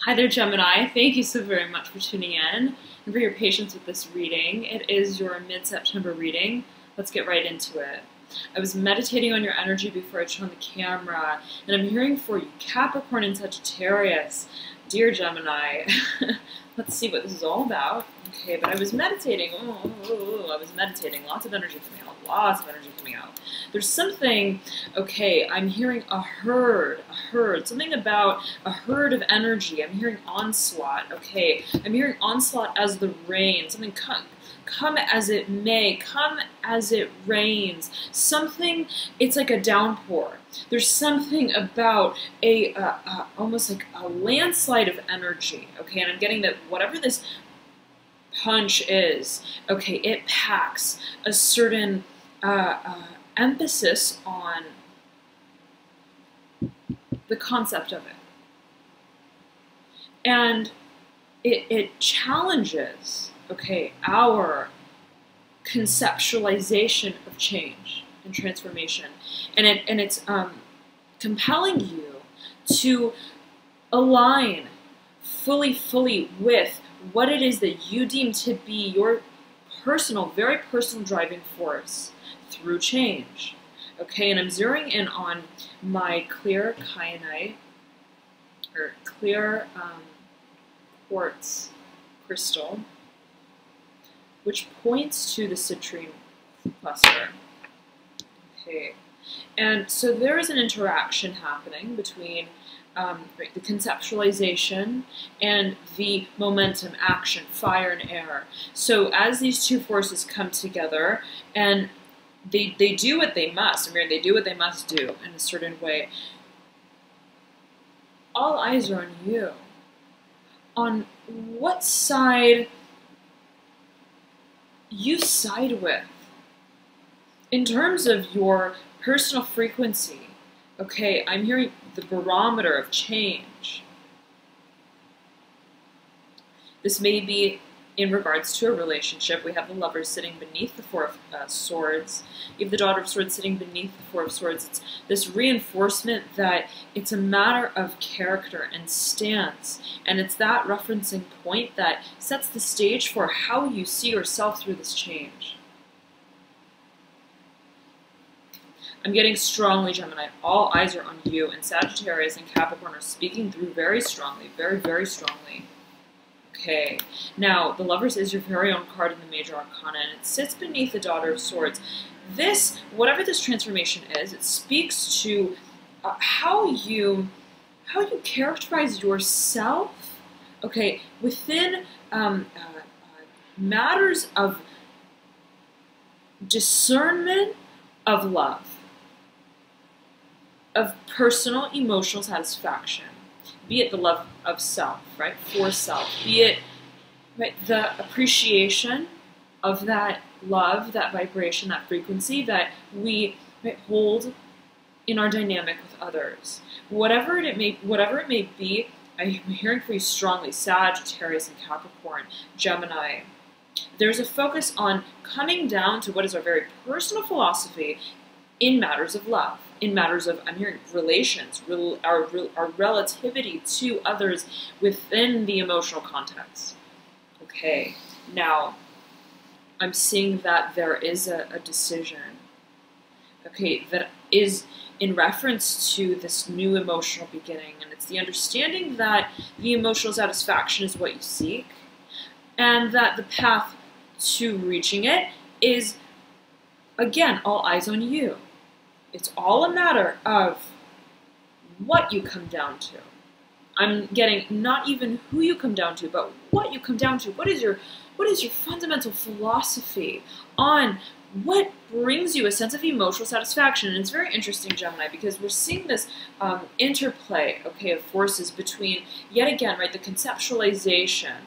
Hi there, Gemini. Thank you so very much for tuning in and for your patience with this reading. It is your mid-September reading. Let's get right into it. I was meditating on your energy before I turned on the camera, and I'm hearing for you, Capricorn and Sagittarius. Dear Gemini, let's see what this is all about. Okay, but I was meditating. I was meditating. Lots of energy coming out. Lots of energy coming out. There's something, okay, I'm hearing a herd, something about a herd of energy. I'm hearing onslaught, okay. I'm hearing onslaught as the rain, something come as it may, come as it rains. Something, it's like a downpour. There's something about a almost like a landslide of energy, okay, and I'm getting that whatever this punch is, okay, it packs a certain emphasis on the concept of it. And it challenges, okay, our conceptualization of change and transformation. And it's compelling you to align fully with what it is that you deem to be your personal, very personal driving force through change. Okay, and I'm zeroing in on my clear kyanite, or clear quartz crystal, which points to the citrine cluster. Okay, and so there is an interaction happening between the conceptualization and the momentum, action, fire and air. So as these two forces come together, and they do what they must, I mean, they do what they must do in a certain way, all eyes are on you. On what side you side with in terms of your personal frequency. Okay, I'm hearing the barometer of change. This may be in regards to a relationship. We have the Lovers sitting beneath the Four of Swords. You have the Daughter of Swords sitting beneath the Four of Swords. It's this reinforcement that it's a matter of character and stance. And it's that referencing point that sets the stage for how you see yourself through this change. I'm getting strongly, Gemini, all eyes are on you, and Sagittarius and Capricorn are speaking through very strongly, very strongly. Okay, now the Lovers is your very own card in the Major Arcana, and it sits beneath the Daughter of Swords. This, whatever this transformation is, it speaks to how you characterize yourself, okay, within matters of discernment of love, of personal emotional satisfaction, be it the love of self, right, for self, be it, right, the appreciation of that love, that vibration, that frequency that we, right, hold in our dynamic with others. Whatever it may be, I'm hearing for you strongly, Sagittarius and Capricorn, Gemini. There's a focus on coming down to what is our very personal philosophy in matters of love, in matters of, I'm hearing, relations, our relativity to others within the emotional context. Okay, now I'm seeing that there is a decision, okay, that is in reference to this new emotional beginning, and it's the understanding that the emotional satisfaction is what you seek, and that the path to reaching it is, again, all eyes on you. It's all a matter of what you come down to. I'm getting not even who you come down to, but what you come down to. What is your fundamental philosophy on what brings you a sense of emotional satisfaction? And it's very interesting, Gemini, because we're seeing this interplay, okay, of forces between, yet again, right, the conceptualization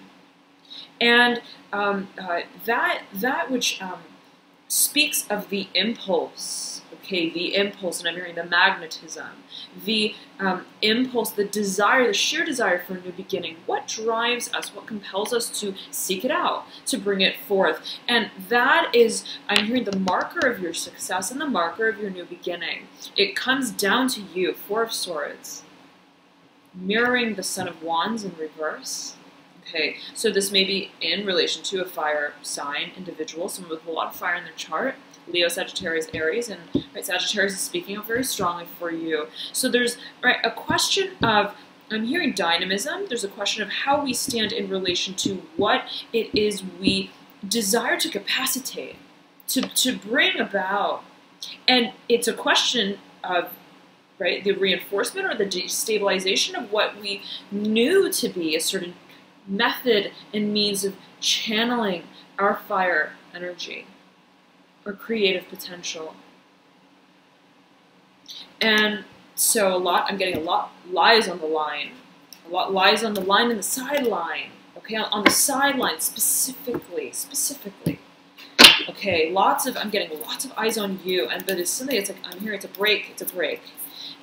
and that which speaks of the impulse, okay, the impulse, and I'm hearing the magnetism, the impulse, the desire, the sheer desire for a new beginning. What drives us, what compels us to seek it out, to bring it forth? And that is, I'm hearing, the marker of your success and the marker of your new beginning. It comes down to you, Four of Swords. mirroring the Son of Wands in reverse. Okay, so this may be in relation to a fire sign individual, someone with a lot of fire in their chart, Leo, Sagittarius, Aries, and right, Sagittarius is speaking out very strongly for you. So there's a question of, I'm hearing dynamism, there's a question of how we stand in relation to what it is we desire to capacitate, to bring about. And it's a question of the reinforcement or the destabilization of what we knew to be a certain method and means of channeling our fire energy or creative potential. And so I'm getting a lot lies on the line. A lot lies on the line and the sideline. Okay, on the sideline specifically. Okay, I'm getting lots of eyes on you, but it's something, it's like, I'm hearing it's a break.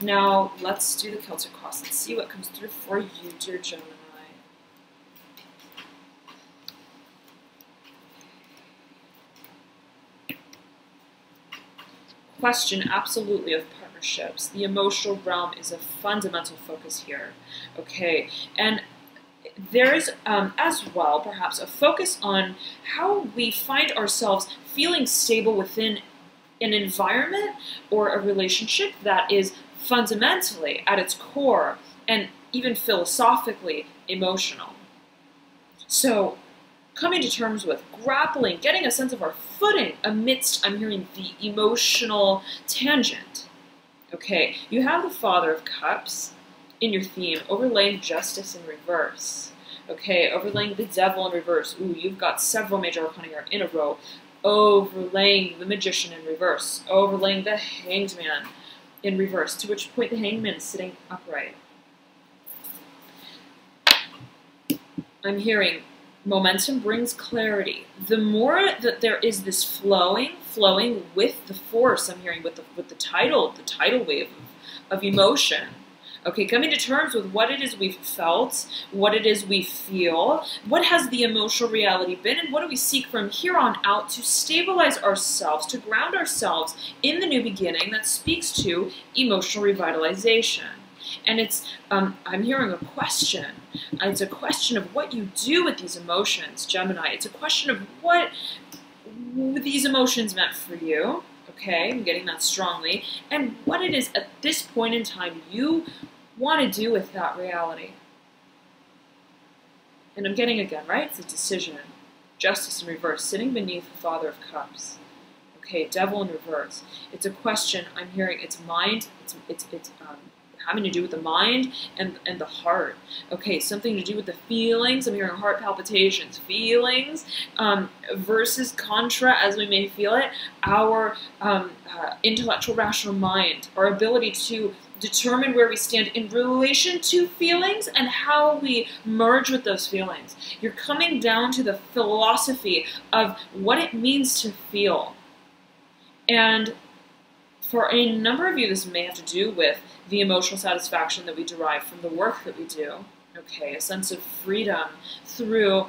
Now, let's do the Celtic cross and see what comes through for you, dear Gemini. Question absolutely of partnerships. The emotional realm is a fundamental focus here. Okay, and there's as well perhaps a focus on how we find ourselves feeling stable within an environment or a relationship that is fundamentally at its core and even philosophically emotional. So coming to terms with, grappling, getting a sense of our footing amidst, I'm hearing, the emotional tangent. Okay, you have the Father of Cups in your theme, overlaying Justice in reverse. Okay, overlaying the Devil in reverse. Ooh, you've got several major arcana here in a row. Overlaying the Magician in reverse. Overlaying the Hanged Man in reverse, to which point the Hanged Man is sitting upright. I'm hearing momentum brings clarity. The more that there is this flowing with the force, I'm hearing with the tidal wave of emotion. Okay, coming to terms with what it is we've felt, what it is we feel, what has the emotional reality been, and what do we seek from here on out to stabilize ourselves, to ground ourselves in the new beginning that speaks to emotional revitalization. And it's, I'm hearing a question. It's a question of what you do with these emotions, Gemini. It's a question of what these emotions meant for you. Okay, I'm getting that strongly. And what it is at this point in time you want to do with that reality. And I'm getting again, right? It's a decision. Justice in reverse, sitting beneath the Father of Cups. Okay, Devil in reverse. It's a question, I'm hearing, it's mind, it's having to do with the mind and the heart. Okay, something to do with the feelings. I'm hearing heart palpitations. Feelings versus contra, as we may feel it, our intellectual rational mind, our ability to determine where we stand in relation to feelings and how we merge with those feelings. You're coming down to the philosophy of what it means to feel. And for a number of you, this may have to do with the emotional satisfaction that we derive from the work that we do. Okay, a sense of freedom through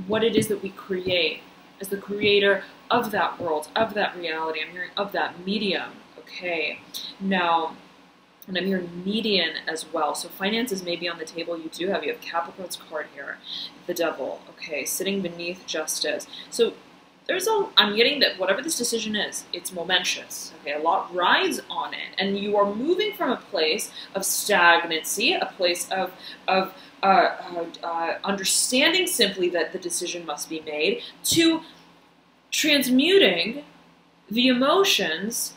what it is that we create as the creator of that world, of that reality. I'm hearing of that medium. Okay, now, and I'm hearing median as well. So finances may be on the table. You have Capricorn's card here, the Devil. Okay, sitting beneath Justice. So I'm getting that whatever this decision is, it's momentous. Okay, a lot rides on it, and you are moving from a place of stagnancy, a place of understanding simply that the decision must be made, to transmuting the emotions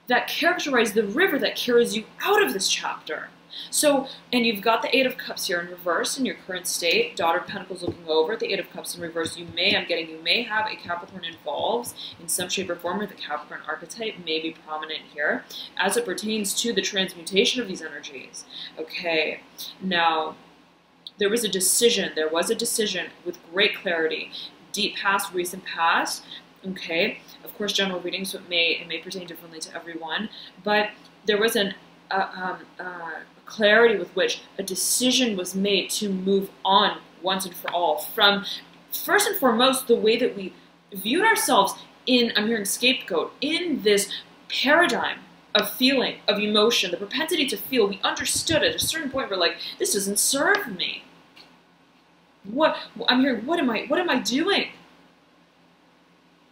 that characterize the river that carries you out of this chapter. So, and you've got the Eight of Cups here in reverse in your current state, Daughter of Pentacles looking over at the Eight of Cups in reverse. You may have a Capricorn involved in some shape or form, or the Capricorn archetype may be prominent here as it pertains to the transmutation of these energies. Okay, now, there was a decision with great clarity, deep past, recent past. Okay, of course, general reading, so it may pertain differently to everyone, but there was an clarity with which a decision was made to move on once and for all from, first and foremost, the way that we viewed ourselves in, I'm hearing scapegoat, in this paradigm of feeling, of emotion, the propensity to feel. We understood at a certain point, we're like, this doesn't serve me. I'm hearing, what am I doing?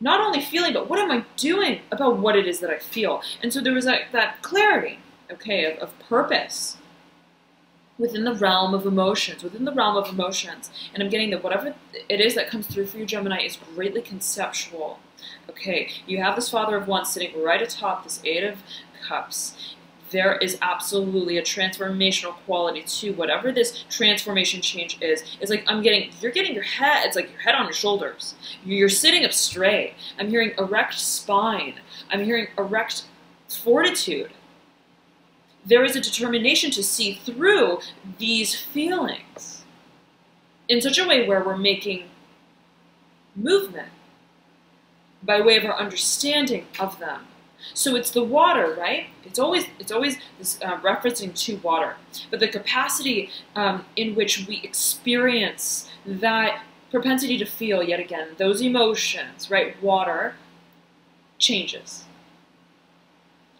Not only feeling, but what am I doing about what it is that I feel? And so there was that clarity, okay, of purpose within the realm of emotions, And I'm getting that whatever it is that comes through for you, Gemini, is greatly conceptual. Okay, you have this Father of Wands sitting right atop this Eight of Cups. There is absolutely a transformational quality to whatever this transformation change is. It's like you're getting your head, it's like your head on your shoulders. You're sitting up straight. I'm hearing erect spine. I'm hearing erect fortitude. There is a determination to see through these feelings in such a way where we're making movement by way of our understanding of them. So it's the water, right? It's always this referencing to water, but the capacity in which we experience that propensity to feel, yet again, those emotions, right? Water changes.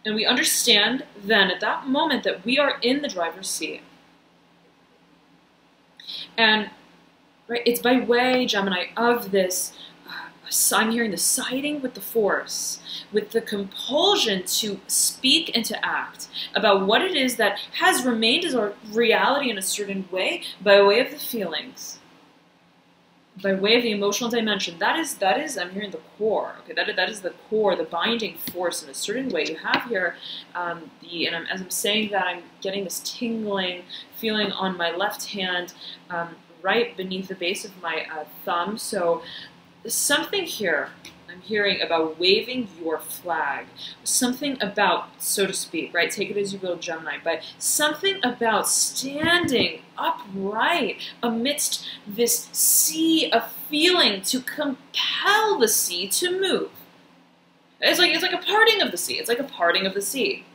And we understand then at that moment that we are in the driver's seat. And right, it's by way, Gemini, of this, I'm hearing the siding with the force, with the compulsion to speak and to act about what it is that has remained as our reality in a certain way by way of the feelings, by way of the emotional dimension. That is, I'm hearing the core. Okay, that is the core, the binding force in a certain way. You have here as I'm saying that, I'm getting this tingling feeling on my left hand, right beneath the base of my thumb. So something here I'm hearing about waving your flag, something about, so to speak, right? Take it as you will, Gemini, but something about standing upright amidst this sea of feeling to compel the sea to move. It's like a parting of the sea. It's like a parting of the sea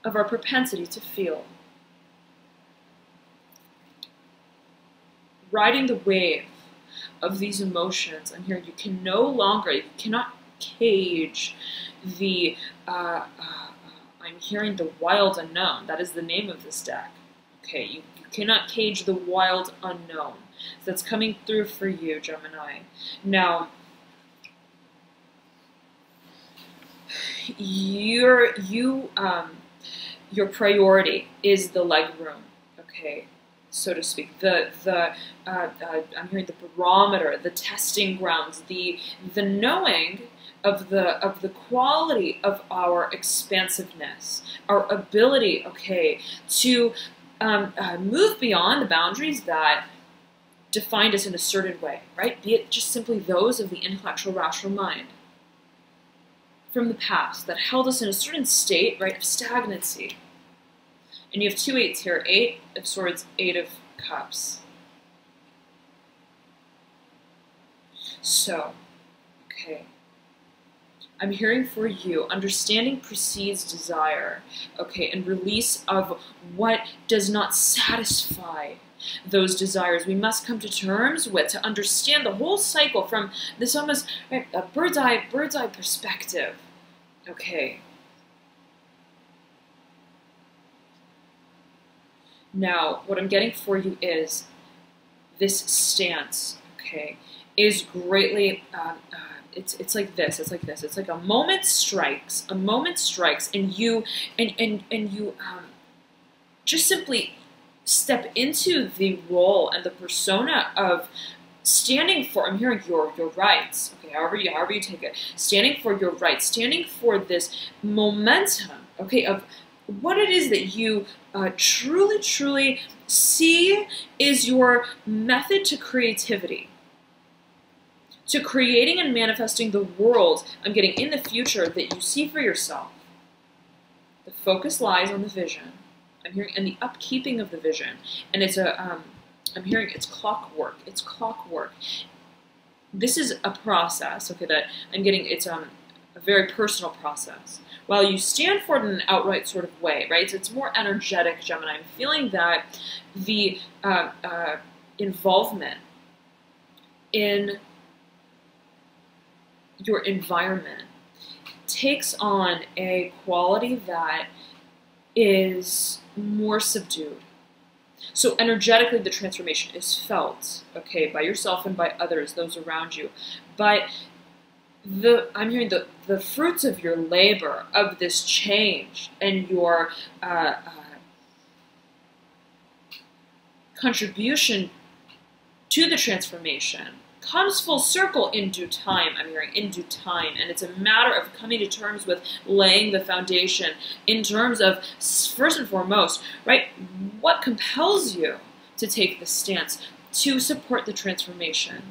of our propensity to feel. Riding the wave of these emotions, and here you cannot cage the, I'm hearing the wild unknown. That is the name of this deck. Okay, you cannot cage the wild unknown. So that's coming through for you, Gemini. Now, your priority is the leg room, okay, so to speak. I'm hearing the barometer, the testing grounds, the knowing of the quality of our expansiveness, our ability, okay, to move beyond the boundaries that defined us in a certain way, right? Be it just simply those of the intellectual, rational mind from the past that held us in a certain state, right, of stagnancy. And you have two eights here, 8 of Swords, 8 of Cups. So, okay, I'm hearing for you, understanding precedes desire, okay, and release of what does not satisfy those desires. We must come to terms with, to understand the whole cycle from this almost, right, a bird's eye perspective, okay. Now, what I'm getting for you is this stance, okay, is greatly, it's like this, it's like a moment strikes, and you just simply step into the role and the persona of standing for, I'm hearing your rights, okay, however you take it, standing for your rights, standing for this momentum, okay, of what it is that you truly see is your method to creativity, to creating and manifesting the world, I'm getting, in the future that you see for yourself. The focus lies on the vision, I'm hearing, and the upkeeping of the vision, and it's I'm hearing it's clockwork, This is a process, okay, that I'm getting, it's a very personal process. While you stand for it in an outright sort of way, right? It's more energetic, Gemini. I'm feeling that the involvement in your environment takes on a quality that is more subdued. So energetically, the transformation is felt, okay, by yourself and by others, those around you. But I'm hearing the fruits of your labor, of this change, and your contribution to the transformation comes full circle in due time. I'm hearing in due time, and it's a matter of coming to terms with laying the foundation in terms of, first and foremost, right, what compels you to take this stance to support the transformation.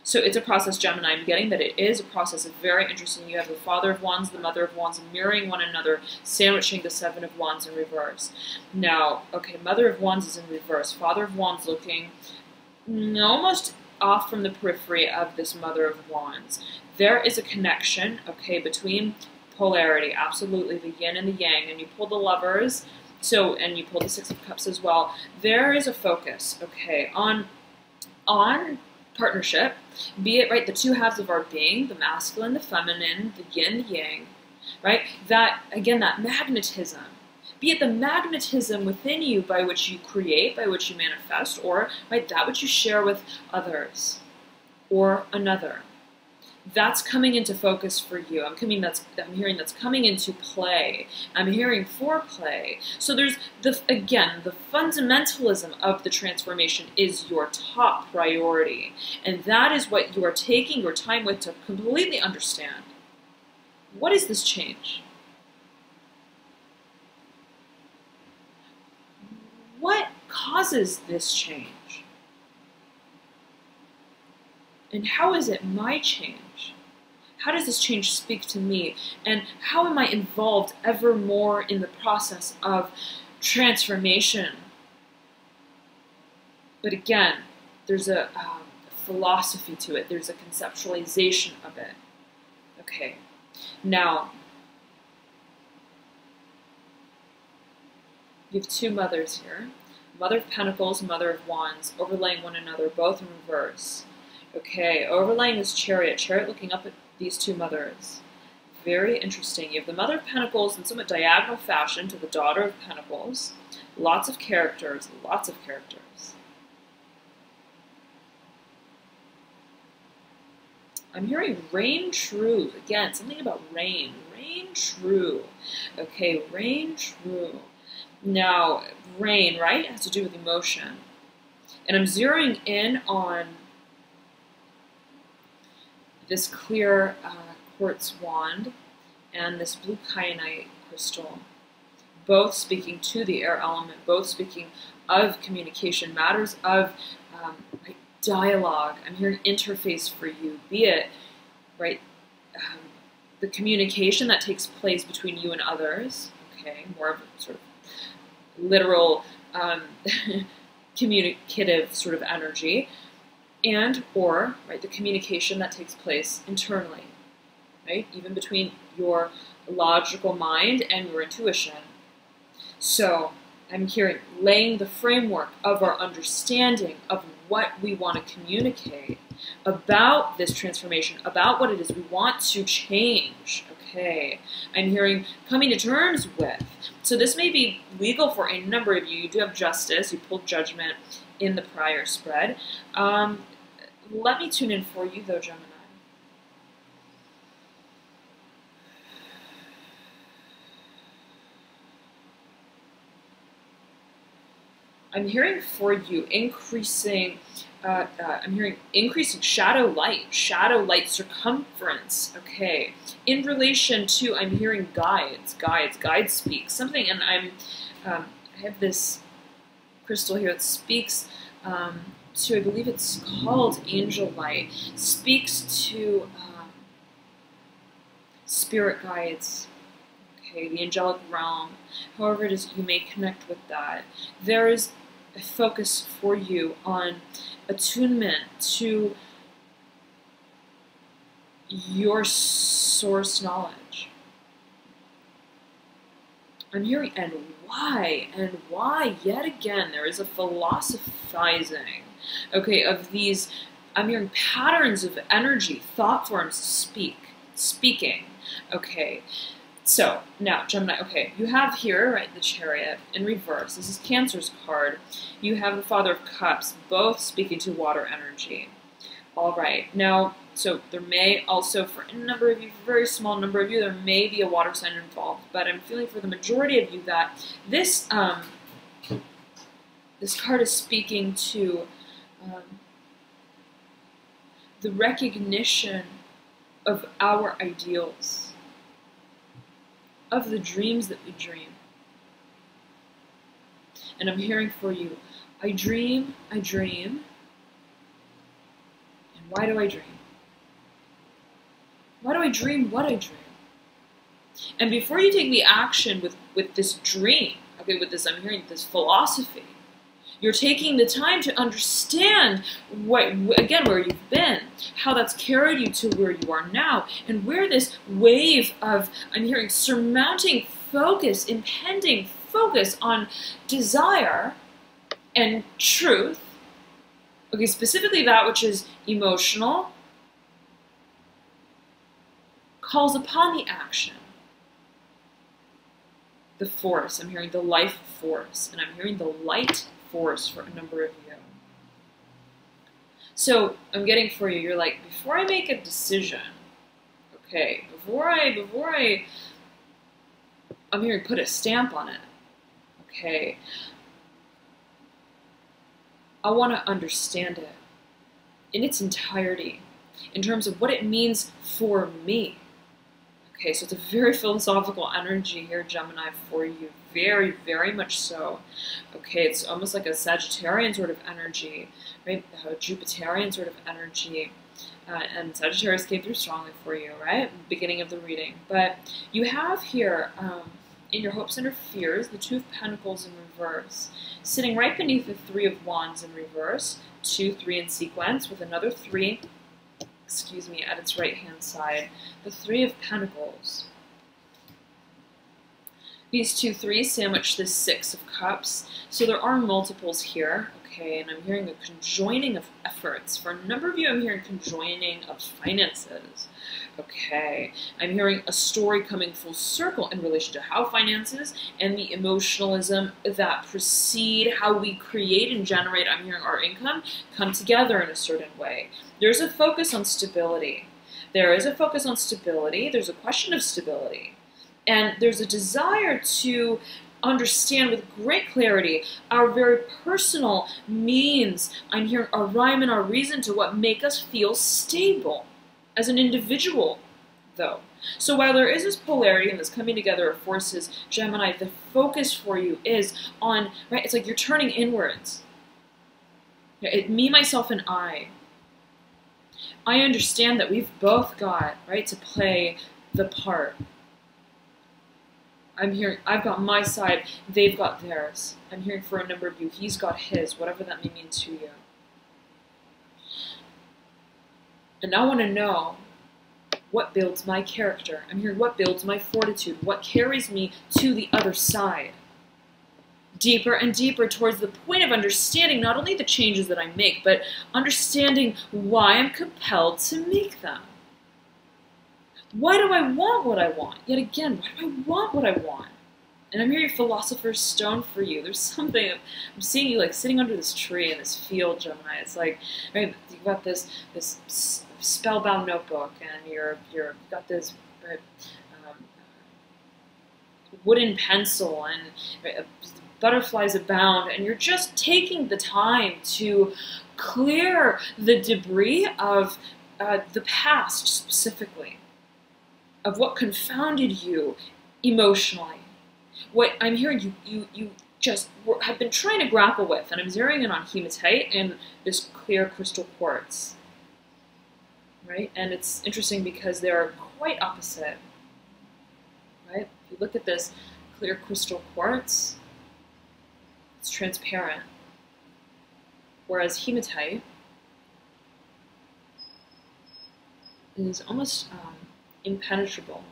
So it's a process, Gemini. I'm getting that it is a process. It's very interesting. You have the Father of Wands, the Mother of Wands mirroring one another, sandwiching the Seven of Wands in reverse. Now, okay, Mother of Wands is in reverse. Father of Wands looking almost off from the periphery of this Mother of Wands. There is a connection, okay, between polarity, absolutely, the yin and the yang, and you pull the Lovers, so, and you pull the Six of Cups as well. There is a focus, okay, on partnership, be it, right, the two halves of our being, the masculine, the feminine, the yin, the yang, right, that, again, that magnetism, be it the magnetism within you by which you create, by which you manifest, or, right, that which you share with others, or another. That's coming into focus for you. I'm hearing that's coming into play. I'm hearing foreplay. So there's, again, the fundamentalism of the transformation is your top priority. And that is what you are taking your time with to completely understand. What is this change? What causes this change? And how is it my change? How does this change speak to me? And how am I involved ever more in the process of transformation? But again, there's a philosophy to it. There's a conceptualization of it. Okay, now, you have two mothers here. Mother of Pentacles, Mother of Wands, overlaying one another, both in reverse. Okay, overlaying this Chariot looking up at these two mothers. Very interesting. You have the Mother of Pentacles in somewhat diagonal fashion to the Daughter of Pentacles. Lots of characters, lots of characters. I'm hearing reign true. Again, something about rain. Reign true. Okay, reign true. Now, rain, right, has to do with emotion. And I'm zeroing in on this clear quartz wand and this blue kyanite crystal, both speaking to the air element, both speaking of communication, matters of dialogue. I'm hearing interface for you, be it, right, the communication that takes place between you and others, okay, more of a sort of literal communicative sort of energy, and or, right, the communication that takes place internally, right, even between your logical mind and your intuition. So I'm hearing laying the framework of our understanding of what we want to communicate about this transformation, about what it is we want to change. Okay, I'm hearing coming to terms with. So this may be legal for a number of you. You do have Justice, you pulled Judgment in the prior spread. Let me tune in for you though, Gemini. I'm hearing for you increasing, I'm hearing increasing shadow light circumference, okay. In relation to, I'm hearing guides speak. Something, and I have this crystal here that speaks to, I believe it's called angel light, speaks to spirit guides, okay, the angelic realm, however it is you may connect with that. There is a focus for you on attunement to your source knowledge. I'm hearing, and why, yet again, there is a philosophizing, okay, of these I'm hearing patterns of energy, thought forms, speaking. Okay, so now Gemini, okay, you have here, right, the Chariot in reverse. This is Cancer's card. You have the Father of Cups, both speaking to water energy. All right, now, so there may also, for a number of you, very small number of you, there may be a water sign involved, but I'm feeling for the majority of you that this, this card is speaking to the recognition of our ideals, of the dreams that we dream. And I'm hearing for you, I dream, and why do I dream? Why do I dream what I dream? And before you take the action with this dream, okay, with this, I'm hearing this philosophy, you're taking the time to understand what, again, where you've been, how that's carried you to where you are now, and where this wave of, I'm hearing, surmounting focus, impending focus on desire and truth, okay, specifically that which is emotional, calls upon the action. The force, I'm hearing the life force, and I'm hearing the light force for a number of you. So I'm getting for you, you're like, before I make a decision, okay, before I I'm hearing put a stamp on it, okay, I want to understand it in its entirety, in terms of what it means for me. Okay, so it's a very philosophical energy here, Gemini, for you. Very, very much so. Okay, it's almost like a Sagittarian sort of energy, right? A Jupiterian sort of energy. And Sagittarius came through strongly for you, right? Beginning of the reading. But you have here, in your hopes and your fears, the Two of Pentacles in reverse, sitting right beneath the Three of Wands in reverse, 2, 3 in sequence, with another 3, excuse me, at its right-hand side, the Three of Pentacles. These 2 3s sandwich this 6 of Cups, so there are multiples here, okay, and I'm hearing a conjoining of efforts. For a number of you, I'm hearing conjoining of finances, okay. I'm hearing a story coming full circle in relation to how finances and the emotionalism that precede how we create and generate, I'm hearing, our income come together in a certain way. There's a focus on stability. There is a focus on stability. There's a question of stability. And there's a desire to understand with great clarity our very personal means, I'm hearing, our rhyme and our reason to what make us feel stable as an individual, though. So while there is this polarity and this coming together of forces, Gemini, the focus for you is on, right, it's like you're turning inwards. Me, myself, and I understand that we've both got, right, to play the part. I'm hearing, I've got my side, they've got theirs. I'm hearing for a number of you, he's got his, whatever that may mean to you. And I want to know what builds my character. I'm hearing what builds my fortitude, what carries me to the other side. Deeper and deeper towards the point of understanding not only the changes that I make, but understanding why I'm compelled to make them. Why do I want what I want? Yet again, why do I want what I want? And I'm hearing Philosopher's Stone for you. There's something, I'm seeing you like sitting under this tree in this field, Gemini. It's like, right, you've got this spellbound notebook, and you've got this wooden pencil, and butterflies abound, and you're just taking the time to clear the debris of the past specifically, of what confounded you emotionally. What I'm hearing you just have been trying to grapple with, and I'm zeroing in on hematite and this clear crystal quartz, right? And it's interesting because they're quite opposite, right? If you look at this clear crystal quartz, it's transparent, whereas hematite is almost impenetrable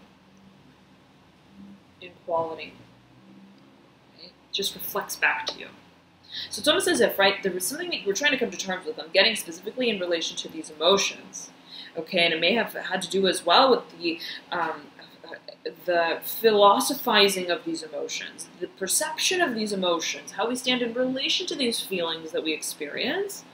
in quality. Right? It just reflects back to you. So it's almost as if, right, there was something that we're trying to come to terms with. I'm getting specifically in relation to these emotions, okay, and it may have had to do as well with the philosophizing of these emotions, the perception of these emotions, how we stand in relation to these feelings that we experience.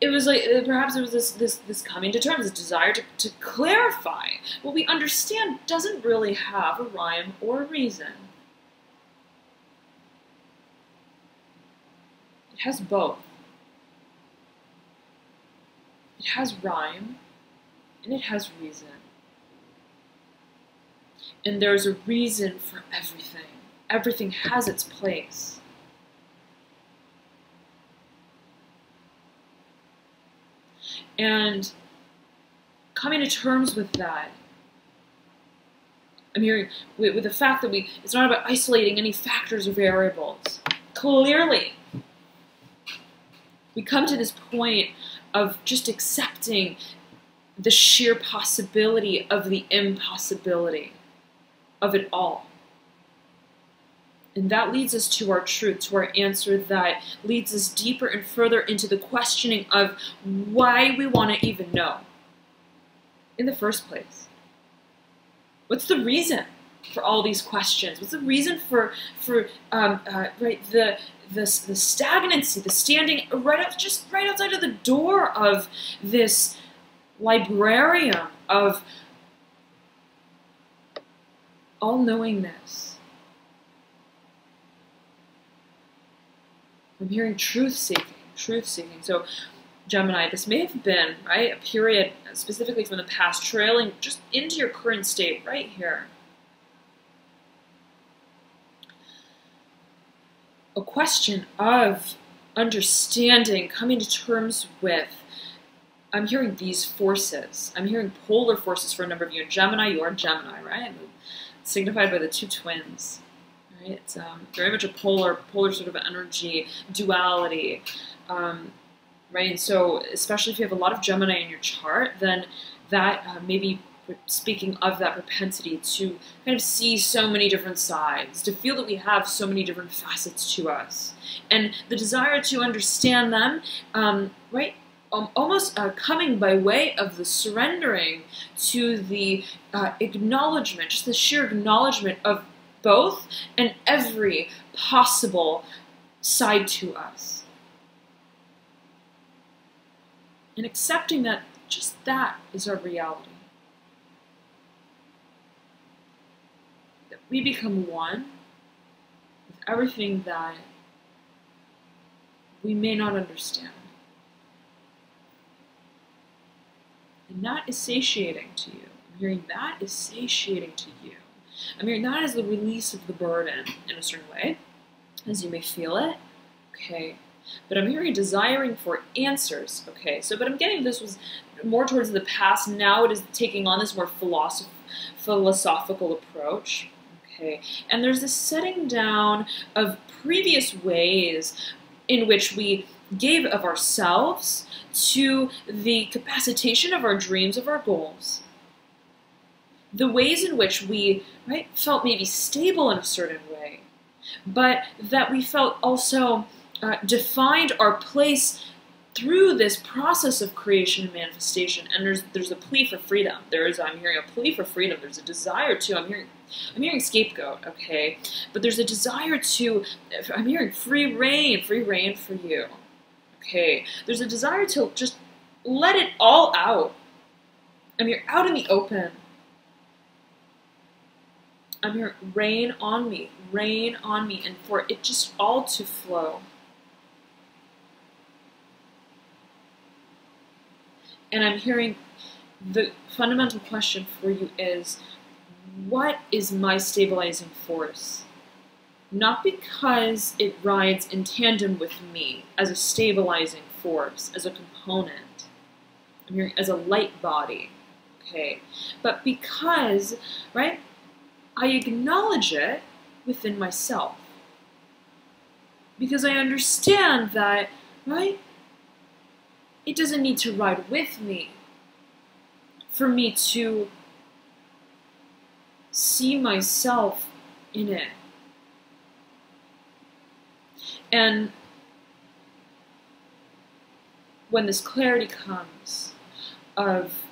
It was like, perhaps it was this coming to terms, this desire to clarify what we understand doesn't really have a rhyme or a reason. It has both. It has rhyme, and it has reason. And there's a reason for everything. Everything has its place. And coming to terms with that, I'm hearing with the fact that it's not about isolating any factors or variables. Clearly, we come to this point of just accepting the sheer possibility of the impossibility of it all. And that leads us to our truth, to our answer that leads us deeper and further into the questioning of why we want to even know in the first place. What's the reason for all these questions? What's the reason for the stagnancy, the standing right outside of the door of this librarium of all-knowingness? I'm hearing truth-seeking. So, Gemini, this may have been, right, a period specifically from the past, trailing just into your current state right here. A question of understanding, coming to terms with. I'm hearing these forces. I'm hearing polar forces for a number of you. Gemini, you are Gemini, right? Signified by the two twins. Right? It's very much a polar sort of energy, duality, right? And so, especially if you have a lot of Gemini in your chart, then that may be speaking of that propensity to kind of see so many different sides, to feel that we have so many different facets to us, and the desire to understand them, right? Almost coming by way of the surrendering to the acknowledgement, just the sheer acknowledgement of both and every possible side to us. And accepting that just that is our reality. That we become one with everything that we may not understand. And that is satiating to you. I'm hearing that is satiating to you. I'm hearing that as the release of the burden in a certain way, as you may feel it. Okay. But I'm hearing desiring for answers. Okay. So, but I'm getting this was more towards the past. Now it is taking on this more philosophical approach. Okay. And there's this setting down of previous ways in which we gave of ourselves to the capacitation of our dreams, of our goals. The ways in which we, right, felt maybe stable in a certain way, but that we felt also defined our place through this process of creation and manifestation. And there's a plea for freedom. I'm hearing a plea for freedom. There's a desire to, I'm hearing scapegoat, okay? But there's a desire to, I'm hearing free reign for you. Okay, there's a desire to just let it all out. I'm here out in the open. I'm here, rain on me, and for it just all to flow. And I'm hearing the fundamental question for you is, what is my stabilizing force? Not because it rides in tandem with me as a stabilizing force, as a component, I'm hearing as a light body, okay? But because, right, I acknowledge it within myself. Because I understand that, right, it doesn't need to ride with me for me to see myself in it. And when this clarity comes of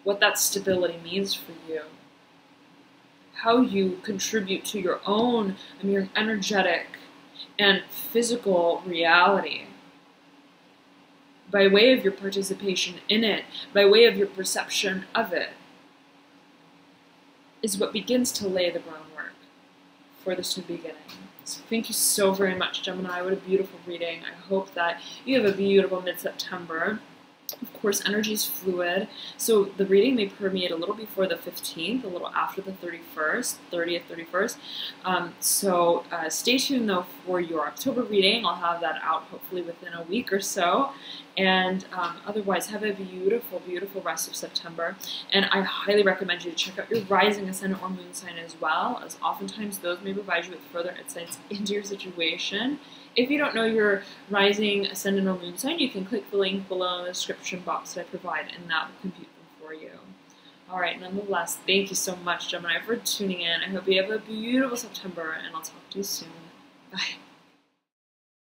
what that stability means for you, how you contribute to your own, your energetic and physical reality by way of your participation in it, by way of your perception of it, is what begins to lay the groundwork for this new beginning. So thank you so very much, Gemini. What a beautiful reading. I hope that you have a beautiful mid-September. Of course, energy is fluid, so the reading may permeate a little before the 15th, a little after the 30th, 31st. So stay tuned, though, for your October reading. I'll have that out hopefully within a week or so. And otherwise, have a beautiful, beautiful rest of September. And I highly recommend you to check out your rising, ascendant, or moon sign as well, as oftentimes those may provide you with further insights into your situation. If you don't know your rising, ascendant, or moon sign, you can click the link below in the description box that I provide, and that will compute them for you. All right, nonetheless, thank you so much, Gemini, for tuning in. I hope you have a beautiful September, and I'll talk to you soon. Bye.